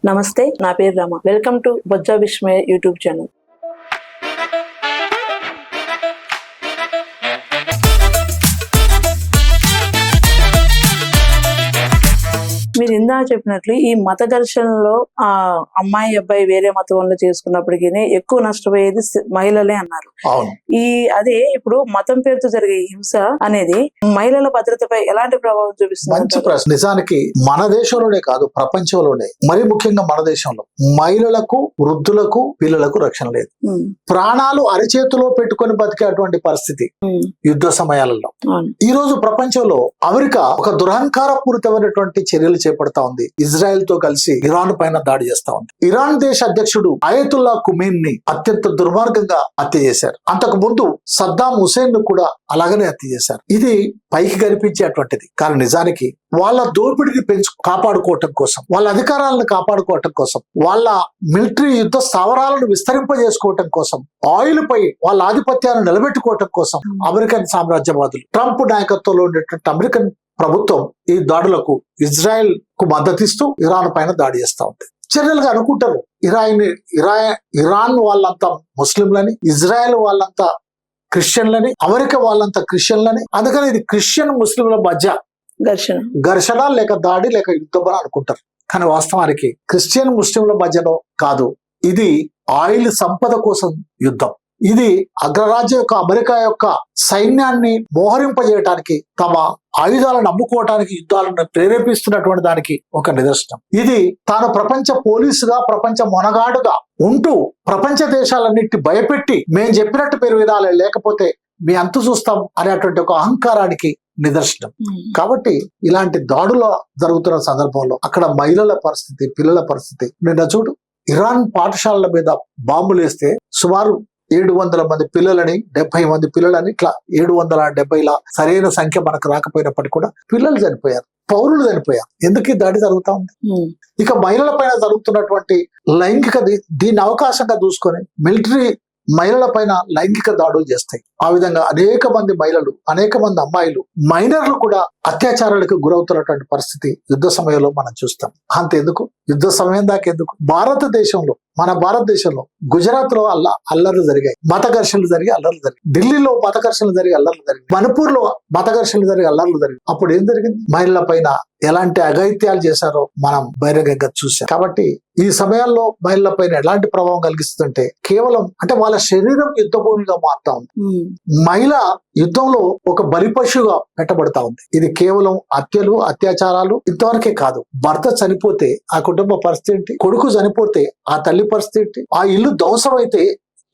నమస్తే, నా పేరు Rama. Welcome to Bojja Vismaya YouTube channel. మీరు ఇందా చెప్పినట్లు ఈ మత ఘర్షణలో ఆ అమ్మాయి అబ్బాయి వేరే మతంలో చేసుకున్నప్పటికీ ఎక్కువ నష్టపోయేది మహిళలే అన్నారు. అదే ఇప్పుడు మతం పేరుతో జరిగే హింస అనేది మహిళల భద్రతపై ఎలాంటి ప్రభావం చూపిస్తుంది? మంచి ప్రశ్న. నిజానికి మన దేశంలోనే కాదు, ప్రపంచంలోనే, మరి ముఖ్యంగా మన దేశంలో మహిళలకు, వృద్ధులకు, పిల్లలకు రక్షణ లేదు. ప్రాణాలు అరిచేతిలో పెట్టుకొని బతికేటువంటి పరిస్థితి యుద్ధ సమయాలలో. ఈ రోజు ప్రపంచంలో అమెరికా ఒక దురహంకారపూరితమైనటువంటి చర్యలు చేపడతా ఉంది. ఇజ్రాయెల్ తో కలిసి ఇరాన్ పైన దాడి చేస్తా ఉంది. ఇరాన్ దేశ అధ్యక్షుడు అయతుల్లా ఖుమైనీ ని అత్యంత దుర్మార్గంగా హత్య చేశారు. అంతకు ముందు సద్దాం హుసేన్ ను కూడా అలాగనే హత్య చేశారు. ఇది పైకి కనిపించేటువంటిది, కానీ నిజానికి వాళ్ళ దోపిడిని కాపాడుకోవటం కోసం, వాళ్ళ అధికారాలను కాపాడుకోవటం కోసం, వాళ్ళ మిలిటరీ యుద్ధ స్థావరాలను విస్తరింపజేసుకోవటం కోసం, ఆయిల్ పై వాళ్ళ ఆధిపత్యాన్ని నిలబెట్టుకోవటం కోసం అమెరికన్ సామ్రాజ్యవాదులు, ట్రంప్ నాయకత్వంలో ఉండేటువంటి అమెరికన్ ప్రభుత్వం ఈ దాడులకు ఇజ్రాయెల్ కు మద్దతిస్తూ ఇరాన్ పైన దాడి చేస్తా ఉంది. జనరల్ గా అనుకుంటారు ఇరాన్ వాళ్ళంతా ముస్లింలని, ఇజ్రాయెల్ వాళ్ళంతా క్రిస్టియన్లని, అమెరికా వాళ్ళంతా క్రిస్టియన్లని. అందుకని ఇది క్రిస్టియన్ ముస్లింల మధ్య ఘర్షణ లేక దాడి లేక యుద్ధం అని అనుకుంటారు. కానీ వాస్తవానికి క్రిస్టియన్ ముస్లింల మధ్యలో కాదు, ఇది ఆయిల్ సంపద కోసం యుద్ధం. ఇది అగ్రరాజ్యం యొక్క అమెరికా యొక్క సైన్యాన్ని మోహరింపజేయడానికి, తమ ఆయుధాలను అమ్ముకోవటానికి యుద్ధాలను ప్రేరేపిస్తున్నటువంటి దానికి ఒక నిదర్శనం. ఇది తాను ప్రపంచ పోలీసుగా, ప్రపంచ మొనగాడుగా ఉంటూ ప్రపంచ దేశాలన్నిటి భయపెట్టి మేము చెప్పినట్టు పేరు విధాలే, లేకపోతే మీ అంతు చూస్తాం అనేటువంటి ఒక అహంకారానికి నిదర్శనం. కాబట్టి ఇలాంటి దాడులు జరుగుతున్న సందర్భంలో అక్కడ మహిళల పరిస్థితి, పిల్లల పరిస్థితి. నిన్న చూడు, ఇరాన్ పాఠశాలల మీద బాంబులు వేస్తే సుమారు 700 మంది పిల్లలని, 70 మంది పిల్లలని, ఇట్లా 770 సరైన సంఖ్య మనకు రాకపోయినప్పటికీ కూడా పిల్లలు చనిపోయారు, పౌరులు చనిపోయారు. ఎందుకు ఈ దాడి జరుగుతా ఉంది? ఇక మహిళల పైన జరుగుతున్నటువంటి లైంగిక దీన్ని అవకాశంగా చూసుకొని మిలిటరీ మహిళల పైన లైంగిక దాడులు చేస్తాయి. ఆ విధంగా అనేక మంది మహిళలు, అనేక మంది అమ్మాయిలు, మైనర్లు కూడా అత్యాచారాలకు గురవుతున్నటువంటి పరిస్థితి యుద్ధ సమయంలో మనం చూస్తాం. అంతెందుకు, యుద్ధ సమయం దాకా ఎందుకు, మన భారతదేశంలో గుజరాత్ లో అల్లర్లు జరిగాయి, మత ఘర్షణలు జరిగి అల్లర్లు జరిగాయి. ఢిల్లీలో మత ఘర్షణలు జరిగి అల్లర్లు జరిగాయి. మణిపూర్ లో మత ఘర్షణలు జరిగి అల్లర్లు జరిగాయి. అప్పుడు ఏం జరిగింది? మహిళల పైన ఎలాంటి అఘాయిత్యాలు చేశారో మనం బహిరంగంగా చూసాం. కాబట్టి ఈ సమయాల్లో మహిళల పైన ఎలాంటి ప్రభావం కలిగిస్తుందంటే, కేవలం అంటే వాళ్ళ శరీరం యుద్ధ భూమిగా మారుతా ఉంది. మహిళ యుద్ధంలో ఒక బలిపశువుగా పెట్టబడతా ఉంది. ఇది కేవలం హత్యలు, అత్యాచారాలు ఇంతవరకే కాదు. భర్త చనిపోతే ఆ కుటుంబ పరిస్థితి ఏంటి? కొడుకు చనిపోతే ఆ తల్లి పరిస్థితి ఏంటి? ఆ ఇల్లు ధ్వంసమైతే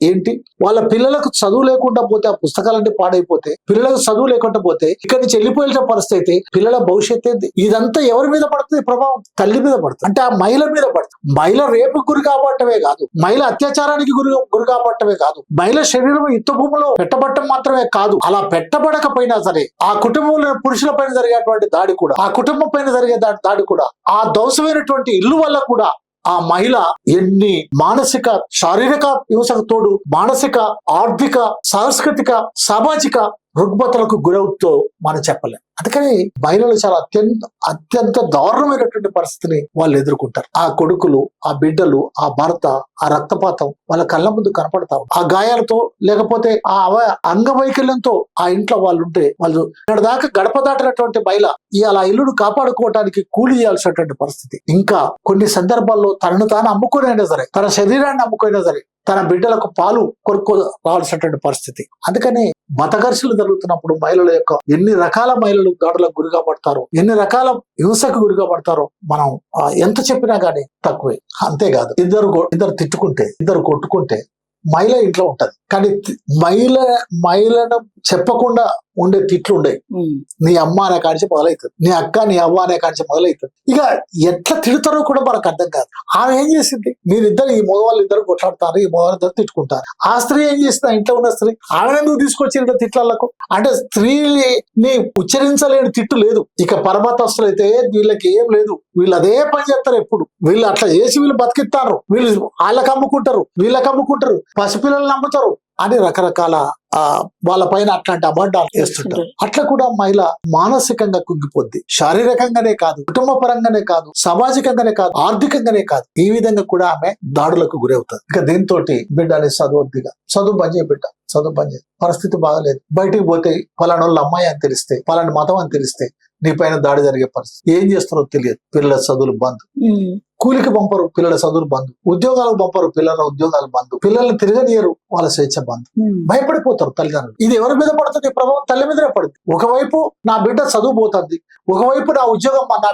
ఏంటి? వాళ్ళ పిల్లలకు చదువు లేకుండా పోతే, ఆ పుస్తకాలన్నీ పాడైపోతే, పిల్లలకు చదువు లేకుండా పోతే, ఇక్కడి నుంచి వెళ్ళిపోయిన పరిస్థితి అయితే పిల్లల భవిష్యత్తు ఏంటి? ఇదంతా ఎవరి మీద పడుతుంది ప్రభావం? తల్లి మీద పడుతుంది. అంటే ఆ మహిళ మీద పడుతుంది. మహిళ రేపుకు గురి కాబట్టమే కాదు, మహిళ అత్యాచారానికి గురి కాబట్టమే కాదు, మహిళ శరీరం యుద్ధ భూమిలో పెట్టబట్టం మాత్రమే కాదు, అలా పెట్టబడకపోయినా సరే ఆ కుటుంబంలో పురుషుల పైన జరిగేటువంటి దాడి కూడా, ఆ కుటుంబం పైన జరిగే దాడి కూడా, ఆ ధ్వంసమైనటువంటి ఇల్లు వల్ల కూడా ఆ మహిళ ఎన్ని మానసిక, శారీరక హింసకు తోడు మానసిక, ఆర్థిక, సాంస్కృతిక, సామాజిక రుగ్మతలకు గురవుతో మనం చెప్పలేం. అందుకని మహిళలు చాలా అత్యంత దారుణమైనటువంటి పరిస్థితిని వాళ్ళు ఎదుర్కొంటారు. ఆ కొడుకులు, ఆ బిడ్డలు, ఆ భర్త, ఆ రక్తపాతం వాళ్ళ కళ్ళ ముందు కనపడతాం. ఆ గాయాలతో, లేకపోతే ఆ అంగవైకల్యంతో ఆ ఇంట్లో వాళ్ళు ఉంటే, వాళ్ళు ఇక్కడ దాకా గడప దాటినటువంటి మహిళ ఇలా ఇల్లును కాపాడుకోవడానికి కూలి చేయాల్సినటువంటి పరిస్థితి. ఇంకా కొన్ని సందర్భాల్లో తనను తాను అమ్ముకునైనా సరే, తన శరీరాన్ని అమ్ముకుైనా సరే, తన బిడ్డలకు పాలు కొనుక్కో రావాల్సినటువంటి పరిస్థితి. అందుకని మత ఘర్షణలు జరుగుతున్నప్పుడు మహిళల యొక్క ఎన్ని రకాల మహిళలు దాడులకు గురిగా పడతారో, ఎన్ని రకాల హింసకు గురిగా పడతారో మనం ఎంత చెప్పినా గానీ తక్కువే. అంతేకాదు, ఇద్దరు తిట్టుకుంటే, ఇద్దరు కొట్టుకుంటే మహిళ ఇంట్లో ఉంటది, కానీ మహిళను చెప్పకుండా ఉండే తిట్లు ఉండే. నీ అమ్మ అనే కాడిచి మొదలవుతుంది, నీ అక్క, నీ అవ్వ అనే కాడిచి మొదలవుతుంది. ఇక ఎట్లా తిడతారో కూడా మనకు అర్థం కాదు. ఆమె ఏం చేసింది? మీరిద్దరు, ఈ మగవాళ్ళు ఇద్దరు కొట్లాడతారు, ఈ మగవాళ్ళిద్దరు తిట్టుకుంటారు. ఆ స్త్రీ ఏం చేసింది? ఇంట్లో ఉన్న స్త్రీ ఆమె ఎందుకు తీసుకొచ్చింది తిట్లకు? అంటే స్త్రీని ఉచ్చరించలేని తిట్టు లేదు. ఇక పరమతస్తులైతే వీళ్ళకి ఏం లేదు, వీళ్ళు అదే పని చేస్తారు. ఎప్పుడు వీళ్ళు అట్లా చేసి వీళ్ళు బతికిస్తారు, వీళ్ళు వాళ్ళకి అమ్ముకుంటారు, వీళ్ళకి అమ్ముకుంటారు, పసిపిల్లల్ని అమ్ముతారు అని రకరకాల వాళ్ళ పైన అట్లాంటి అబద్ధాలు వేస్తుంటారు. అట్లా కూడా మహిళ మానసికంగా కుంగిపోద్ది. శారీరకంగానే కాదు, కుటుంబ పరంగానే కాదు, సామాజికంగానే కాదు, ఆర్థికంగానే కాదు, ఈ విధంగా కూడా ఆమె దాడులకు గురవుతుంది. ఇక దీంతో బిడ్డని చదవద్దిగా, చదువు బంద్ చేయ బిడ్డ, చదువు బంద్ చేయ, పరిస్థితి బాగలేదు, బయటికి పోతే పలానా వాళ్ళ అమ్మాయి అని తెలిస్తే, పలానా మతం అని తెలిస్తే నీ పైన దాడి జరిగే పరిస్థితి. ఏం చేస్తారో తెలియదు. పిల్లల చదువులు బంద్, కూలికి పంపరు, పిల్లల చదువులు బంద్, ఉద్యోగాలకు పంపరు, పిల్లల ఉద్యోగాలు బంద్, పిల్లల్ని తిరగనియరు, వాళ్ళ స్వేచ్ఛ బంద్. భయపడిపోతారు తల్లిదండ్రులు. ఇది ఎవరి మీద పడుతుంది? ప్రభావం తల్లి మీదనే పడుతుంది. ఒకవైపు నా బిడ్డ చదువు పోతుంది, ఒకవైపు నా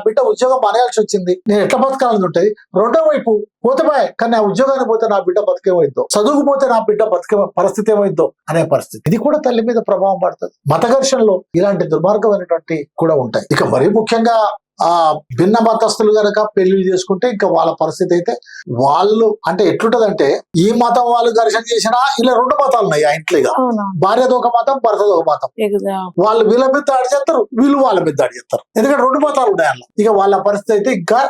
బిడ్డ ఉద్యోగం మానేయాల్సి వచ్చింది, నేను ఎట్లా బతకాలని ఉంటుంది. రెండో వైపు పోతే కానీ ఆ ఉద్యోగానికి పోతే నా బిడ్డ బతికేమైందో, చదువుకు పోతే నా బిడ్డ బతికే పరిస్థితి ఏమైందో అనే పరిస్థితి. ఇది కూడా తల్లి మీద ప్రభావం పడుతుంది. మత ఘర్షణలో ఇలాంటి దుర్మార్గమైనటువంటి కూడా ఉంటాయి. ఇక మరీ ముఖ్యంగా భిన్న మతస్థులు గనక పెళ్లి చేసుకుంటే ఇంకా వాళ్ళ పరిస్థితి అయితే వాళ్ళు అంటే ఎట్లుంటదంటే, ఈ మతం వాళ్ళు ఘర్షణ చేసినా ఇలా రెండు మతాలు ఉన్నాయి ఆ ఇంట్లో. భార్యది ఒక మతం, భర్తది ఒక మతం. వాళ్ళు వీళ్ళ మీద దాడి చేస్తారు, వీళ్ళు వాళ్ళ మీద దాడి చేస్తారు. ఎందుకంటే రెండు మతాలు ఉన్నాయి అలా. ఇక వాళ్ళ పరిస్థితి అయితే ఇంకా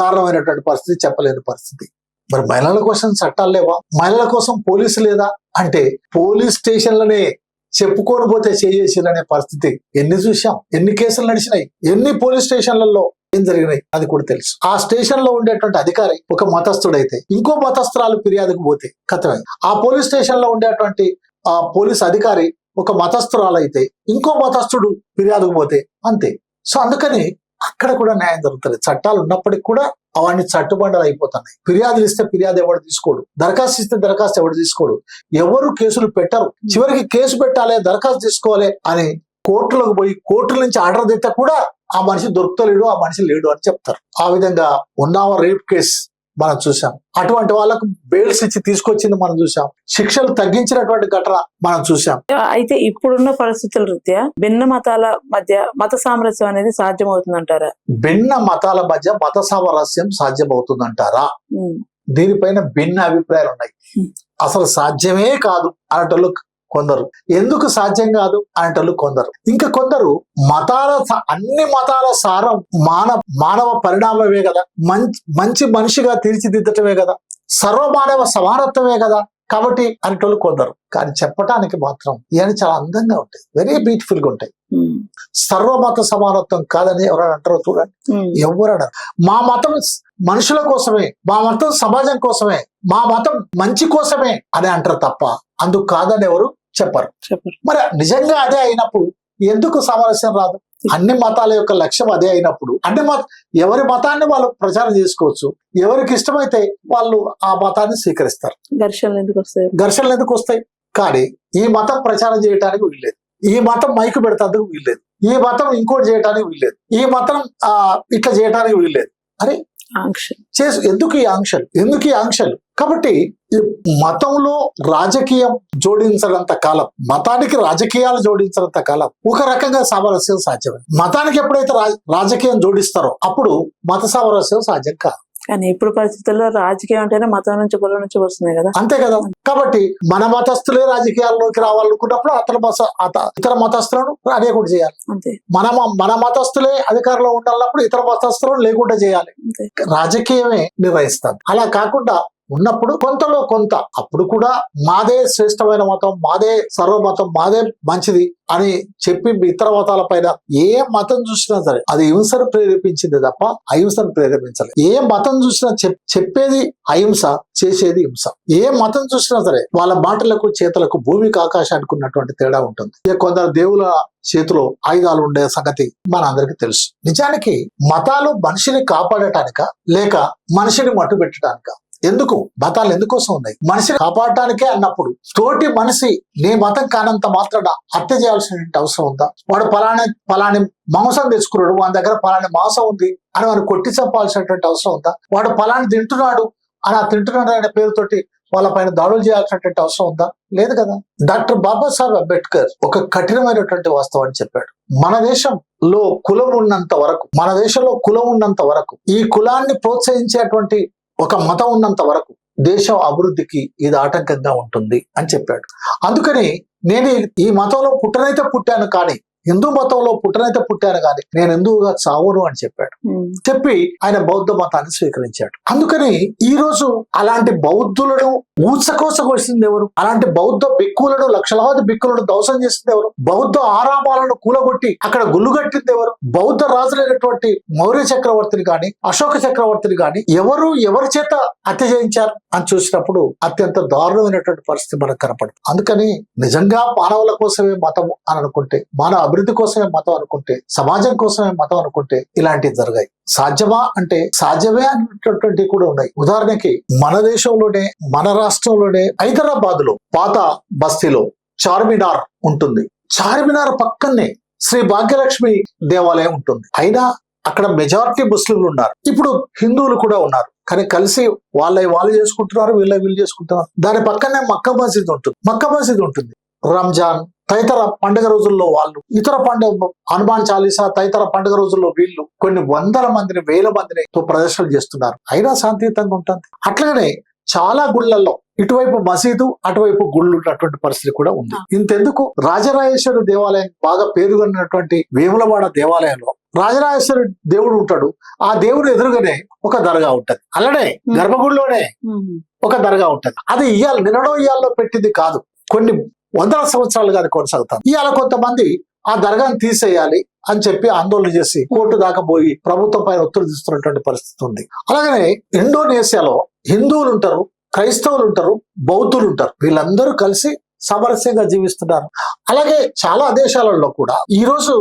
దారుణమైనటువంటి పరిస్థితి, చెప్పలేని పరిస్థితి. మరి మహిళల కోసం చట్టాలు లేవా? మహిళల కోసం పోలీసు లేదా అంటే, పోలీస్ స్టేషన్లనే చెప్పుకొని పోతే చేసేసిరనే పరిస్థితి ఎన్ని చూసాం, ఎన్ని కేసులు నడిచినాయి, ఎన్ని పోలీస్ స్టేషన్లలో ఏం జరిగినాయి అది కూడా తెలుసు. ఆ స్టేషన్ లో ఉండేటువంటి అధికారి ఒక మతస్థుడైతే, ఇంకో మతస్థురాలు ఫిర్యాదుకు పోతే కథమే. ఆ పోలీస్ స్టేషన్ లో ఉండేటువంటి ఆ పోలీస్ అధికారి ఒక మతస్థురాలైతే, ఇంకో మతస్థుడు ఫిర్యాదుకు పోతే అంతే. సో అందుకని అక్కడ కూడా న్యాయం జరుగుతుంది. చట్టాలు ఉన్నప్పటికీ కూడా అవన్నీ చట్టుబండలు అయిపోతున్నాయి. ఫిర్యాదులు ఇస్తే ఫిర్యాదు ఎవడు తీసుకోడు, దరఖాస్తు ఇస్తే దరఖాస్తు ఎవడు తీసుకోడు, ఎవరు కేసులు పెట్టరు. చివరికి కేసు పెట్టాలి, దరఖాస్తు తీసుకోవాలి అని కోర్టులకు పోయి కోర్టుల నుంచి ఆర్డర్ తెస్తే కూడా ఆ మనిషి దొరుకుతలేడు, ఆ మనిషి లేడు అని చెప్తారు. ఆ విధంగా ఉన్నావ రేప్ కేసు మనం చూసాం. అటువంటి వాళ్ళకు బెయిల్స్ ఇచ్చి తీసుకొచ్చింది మనం చూసాం. శిక్షలు తగ్గించినటువంటి ఘటన మనం చూసాం. అయితే ఇప్పుడున్న పరిస్థితుల రీత్యా భిన్న మతాల మధ్య మత సామరస్యం అనేది సాధ్యమవుతుందంటారా? భిన్న మతాల మధ్య మత సామరస్యం సాధ్యమవుతుందంటారా? దీనిపైన భిన్న అభిప్రాయాలు ఉన్నాయి. అసలు సాధ్యమే కాదు అనేటోళ్ళు కొందరు, ఎందుకు సాధ్యం కాదు అనేటోళ్ళు కొందరు, ఇంకా కొందరు అన్ని మతాల సారం మానవ పరిణామమే కదా, మంచి మనిషిగా తీర్చిదిద్దటమే కదా, సర్వమానవ సమానత్వమే కదా, కాబట్టి అనేటోళ్ళు కొందరు. కానీ చెప్పటానికి మాత్రం ఇవన్నీ చాలా అందంగా ఉంటాయి, వెరీ బ్యూటిఫుల్ గా ఉంటాయి. సర్వమత సమానత్వం కాదని ఎవరైనా అంటారో చూడండి, ఎవరన్నా. మా మతం మనుషుల కోసమే, మా మతం సమాజం కోసమే, మా మతం మంచి కోసమే అని అంటారు తప్ప అందుకు కాదని ఎవరు చెప్పరు. మరి నిజంగా అదే అయినప్పుడు ఎందుకు సామరస్యం రాదు? అన్ని మతాల యొక్క లక్ష్యం అదే అయినప్పుడు ఎవరి మతాన్ని వాళ్ళు ప్రచారం చేసుకోవచ్చు, ఎవరికి ఇష్టమైతే వాళ్ళు ఆ మతాన్ని స్వీకరిస్తారు. ఘర్షణలు ఎందుకు వస్తాయి? కానీ ఈ మతం ప్రచారం చేయడానికి వీల్లేదు, ఈ మతం మైకు పెడతానికి వీల్లేదు, ఈ మతం ఇంకోటి చేయడానికి వీల్లేదు, ఈ మతం ఇట్లా చేయడానికి వీల్లేదు. అరే ఎందుకు ఈ ఆంక్షలు? కాబట్టి మతంలో రాజకీయం జోడించినంత కాలం, మతానికి రాజకీయాలు జోడించినంత కాలం ఒక రకంగా సామరస్యం సాధ్యమే. మతానికి ఎప్పుడైతే రాజకీయం జోడిస్తారో అప్పుడు మత సామరస్యం సాధ్యం కాదు. కానీ ఇప్పుడు పరిస్థితుల్లో రాజకీయం అంటేనే మతం నుంచి కులం నుంచి వస్తున్నాయి కదా, అంతే కదా. కాబట్టి మన మతస్థులే రాజకీయాల్లోకి రావాలనుకున్నప్పుడు ఇతర మతస్థులను అనేకుండా చేయాలి. అంతే. మన మతస్థులే అధికారంలో ఉండాలన్నప్పుడు ఇతర మతస్థులను లేకుండా చేయాలి. రాజకీయమే నిర్వహిస్తాం. అలా కాకుండా ఉన్నప్పుడు కొంతలో కొంత అప్పుడు కూడా మాదే శ్రేష్టమైన మతం, మాదే సర్వమతం, మాదే మంచిది అని చెప్పి ఇతర మతాల పైన ఏ మతం చూసినా సరే అది హింసను ప్రేరేపించింది తప్ప అహింసను ప్రేరేపించాలి. ఏ మతం చూసినా చెప్పేది అహింస, చేసేది హింస. ఏ మతం చూసినా సరే వాళ్ళ మాటలకు చేతులకు భూమికి ఆకాశానికి ఉన్నటువంటి తేడా ఉంటుంది. కొందరు దేవుల చేతిలో ఆయుధాలు ఉండే సంగతి మన అందరికి తెలుసు. నిజానికి మతాలు మనిషిని కాపాడటానిక లేక మనిషిని మట్టు పెట్టడానిక? ఎందుకు మతాలు ఎందుకోసం ఉన్నాయి? మనిషిని కాపాడటానికే అన్నప్పుడు మనిషి నీ మతం కానంత మాత్రాన హత్య చేయాల్సిన అవసరం ఉందా? వాడు పలాని మాంసం తెచ్చుకున్నాడు, వాని దగ్గర పలాని మాంసం ఉంది అని వాడు కొట్టి చంపాల్సినటువంటి అవసరం ఉందా? వాడు పలాని తింటున్నాడు అనే పేరుతోటి వాళ్ళ పైన దాడులు చేయాల్సినటువంటి అవసరం ఉందా? లేదు కదా. డాక్టర్ బాబాసాహెబ్ అంబేద్కర్ ఒక కఠినమైనటువంటి వాస్తవాన్ని చెప్పాడు. మన దేశంలో కులం ఉన్నంత వరకు ఈ కులాన్ని ప్రోత్సహించేటువంటి ఒక మతం ఉన్నంత వరకు దేశం అభివృద్ధికి ఇది ఆటంకంగా ఉంటుంది అని చెప్పాడు. అందుకని నేను ఈ మతంలో పుట్టాను, కానీ హిందూ మతంలో పుట్టనైతే పుట్టాను కానీ నేను హిందువుగా చావును అని చెప్పాడు. చెప్పి ఆయన బౌద్ధ మతాన్ని స్వీకరించాడు. అందుకని ఈ రోజు అలాంటి బౌద్ధులను ఊచకోసకొచ్చింది ఎవరు? అలాంటి బౌద్ధ బిక్కులను, లక్షలాది బిక్కులను ధ్వంసం చేసింది ఎవరు? బౌద్ధ ఆరామాలను కూలగొట్టి అక్కడ గుళ్ళు కట్టింది ఎవరు? బౌద్ధ రాజులైనటువంటి మౌర్య చక్రవర్తిని గాని, అశోక చక్రవర్తిని గాని ఎవరి చేత హత్య చేయించారు అని చూసినప్పుడు అత్యంత దారుణమైనటువంటి పరిస్థితి మనకు కనపడుతుంది. అందుకని నిజంగా మానవుల కోసమే మతం అని అనుకుంటే, మానవ అభివృద్ధి కోసమే మతం అనుకుంటే, సమాజం కోసమే మతం అనుకుంటే ఇలాంటివి జరగాయి. సాధ్యమా అంటే సాధ్యమే అనేటటువంటి కూడా ఉన్నాయి. ఉదాహరణకి మన దేశంలోనే, మన రాష్ట్రంలోనే హైదరాబాద్ లో పాత బస్తీలో చార్మినార్ ఉంటుంది. చార్మినార్ పక్కనే శ్రీ భాగ్యలక్ష్మి దేవాలయం ఉంటుంది. అయినా అక్కడ మెజారిటీ ముస్లింలు ఉన్నారు. ఇప్పుడు హిందువులు కూడా ఉన్నారు. కానీ కలిసి వాళ్ళు చేసుకుంటున్నారు, వీళ్ళు చేసుకుంటున్నారు. దాని పక్కనే మక్కా మసీద్ ఉంటుంది. రంజాన్ తదితర పండుగ రోజుల్లో వాళ్ళు, ఇతర పండుగ హనుమాన్ చాలీసా తదితర పండుగ రోజుల్లో వీళ్ళు కొన్ని వందల మందిని, వేల మందిని ప్రదర్శనలు చేస్తున్నారు. అయినా శాంతియుతంగా ఉంటుంది. అట్లాగనే చాలా గుళ్ళల్లో ఇటువైపు మసీదు, అటువైపు గుళ్ళు ఉన్నటువంటి పరిస్థితి కూడా ఉంది. ఇంతెందుకు, రాజరాజేశ్వరి దేవాలయం బాగా పేరుగొన్నటువంటి వేములవాడ దేవాలయంలో రాజరాజేశ్వరి దేవుడు ఉంటాడు. ఆ దేవుడు ఎదురుగానే ఒక దర్గా ఉంటది. అలానే గర్భగుడిలోనే ఒక దర్గా ఉంటది. అది నిన్నడో ఇయ్యాల్లో పెట్టింది కాదు, కొన్ని వందల సంవత్సరాలుగా కొనసాగుతారు. ఇవాళ కొంతమంది ఆ దర్గాను తీసేయాలి అని చెప్పి ఆందోళన చేసి కోర్టు దాకా పోయి ప్రభుత్వం పైన ఒత్తిడి తీస్తున్నటువంటి పరిస్థితి ఉంది. అలాగనే ఇండోనేషియాలో హిందువులు ఉంటారు, క్రైస్తవులు ఉంటారు, బౌద్ధులు ఉంటారు. వీళ్ళందరూ కలిసి సామరస్యంగా జీవిస్తున్నారు. అలాగే చాలా దేశాలలో కూడా ఈ రోజు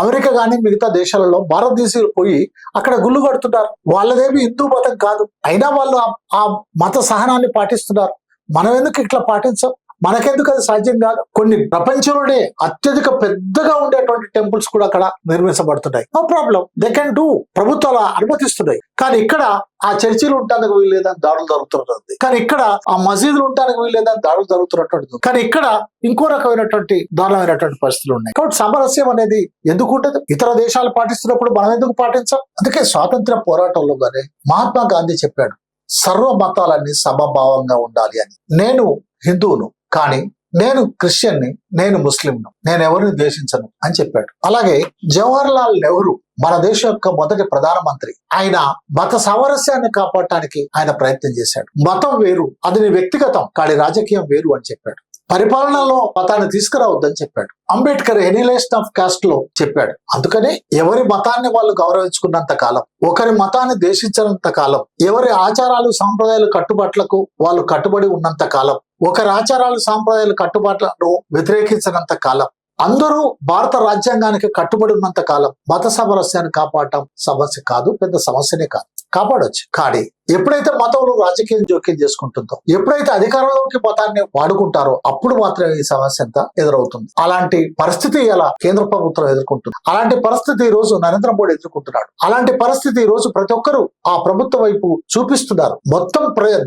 అమెరికా కానీ మిగతా దేశాలలో భారతదేశీయులు పోయి అక్కడ గుళ్ళు కడుతున్నారు. వాళ్ళదేమి హిందూ మతం కాదు, అయినా వాళ్ళు ఆ మత సహనాన్ని పాటిస్తున్నారు. మనం ఎందుకు ఇట్లా పాటించాం? మనకెందుకు అది సాధ్యం కాదు? కొన్ని ప్రపంచంలోనే అత్యధిక పెద్దగా ఉండేటువంటి టెంపుల్స్ కూడా అక్కడ నిర్మించబడుతున్నాయి. No problem, they can do. ప్రభుత్వాలు అనుమతిస్తున్నాయి. కానీ ఇక్కడ ఆ చర్చిలు ఉండడానికి వీల్లేదని దాడులు జరుగుతున్నది. కానీ ఇక్కడ ఆ మసీదులు ఉండడానికి వీల్లేదని దాడులు జరుగుతున్నటువంటి. కానీ ఇక్కడ ఇంకో రకమైనటువంటి దారుణమైనటువంటి పరిస్థితులు ఉన్నాయి. కాబట్టి సామరస్యం అనేది ఎందుకు ఉంటుంది? ఇతర దేశాలు పాటిస్తున్నప్పుడు మనం ఎందుకు పాటించాం? అందుకే స్వాతంత్ర పోరాటంలో గానే మహాత్మా గాంధీ చెప్పాడు, సర్వ మతాలన్నీ సమభావంగా ఉండాలి అని. నేను హిందువును కానీ, నేను క్రిస్టియన్ని, నేను ముస్లింను, నేను ఎవరిని ద్వేషించను అని చెప్పాడు. అలాగే జవహర్ లాల్ నెహ్రూ మన దేశం యొక్క మొదటి ప్రధానమంత్రి. ఆయన మత సామరస్యాన్ని కాపాడటానికి ఆయన ప్రయత్నం చేశాడు. మతం వేరు, అది నీ వ్యక్తిగతం, కానీ రాజకీయం వేరు అని చెప్పాడు. పరిపాలనలో మతాన్ని తీసుకురావద్దని చెప్పాడు. అంబేద్కర్ ఎనిలేషన్ ఆఫ్ కాస్ట్ లో చెప్పాడు. అందుకని ఎవరి మతాన్ని వాళ్ళు గౌరవించుకున్నంత కాలం, ఒకరి మతాన్ని ద్వేషించినంత కాలం, ఎవరి ఆచారాలు సాంప్రదాయాలు కట్టుబాట్లకు వాళ్ళు కట్టుబడి ఉన్నంత కాలం, ఒకరి ఆచారాలు సాంప్రదాయాలు కట్టుబాట్లను వ్యతిరేకించినంత కాలం, అందరూ భారత రాజ్యాంగానికి కట్టుబడి ఉన్నంత కాలం మత సామరస్యాన్ని కాపాడటం సమస్య కాదు, పెద్ద సమస్యనే కాదు, కాపాడొచ్చు. కానీ ఎప్పుడైతే మతంలో రాజకీయం జోక్యం చేసుకుంటుందో, ఎప్పుడైతే అధికారంలోకి మతాన్ని వాడుకుంటారో అప్పుడు మాత్రమే ఈ సమస్య అంతా ఎదురవుతుంది. అలాంటి పరిస్థితి ఇలా కేంద్ర ప్రభుత్వం ఎదుర్కొంటుంది. అలాంటి పరిస్థితి ఈ రోజు నరేంద్ర మోడీ ఎదుర్కొంటున్నాడు. అలాంటి పరిస్థితి ఈ రోజు ప్రతి ఒక్కరూ ఆ ప్రభుత్వం వైపు చూపిస్తున్నారు. మొత్తం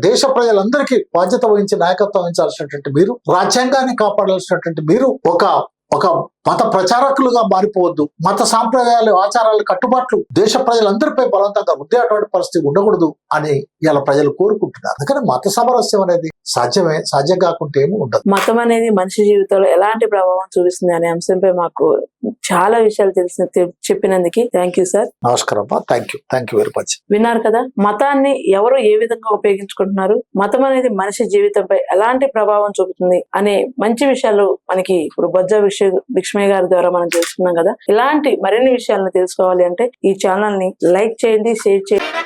దేశ ప్రజలందరికీ బాధ్యత వహించి నాయకత్వం వహించాల్సినటువంటి మీరు, రాజ్యాంగాన్ని కాపాడాల్సినటువంటి మీరు ఒక మత ప్రచారకులుగా మారిపోవద్దు. మత సాంప్రదాయాలు, ఆచారాలు, కట్టుబాట్లు దేశ ప్రజలందరిపై బలవంతంగా ఉండే అటువంటి పరిస్థితి ఉండకూడదు అని ఇలా ప్రజలు కోరుకుంటున్నారు. అందుకని మత సామరస్యం అనేది సాధ్యమే, సాధ్యం కాకుంటే ఏమి ఉండదు. మతం అనేది మనిషి జీవితంలో ఎలాంటి ప్రభావం చూపిస్తుంది అనే అంశంపై మాకు చాలా విషయాలు చెప్పినందుకు థ్యాంక్ యూ సార్. నమస్కారం. Thank you very much. విన్నారు కదా, మతాన్ని ఎవరు ఏ విధంగా ఉపయోగించుకుంటున్నారు, మతం అనేది మనిషి జీవితంపై ఎలాంటి ప్రభావం చూపుతుంది అనే మంచి విషయాలు మనకి ఇప్పుడు బొజ్జ భిక్షమయ్య గారి ద్వారా మనం తెలుసుకున్నాం కదా. ఇలాంటి మరిన్ని విషయాలను తెలుసుకోవాలి అంటే ఈ ఛానల్ ని లైక్ చేయండి, షేర్ చేయండి.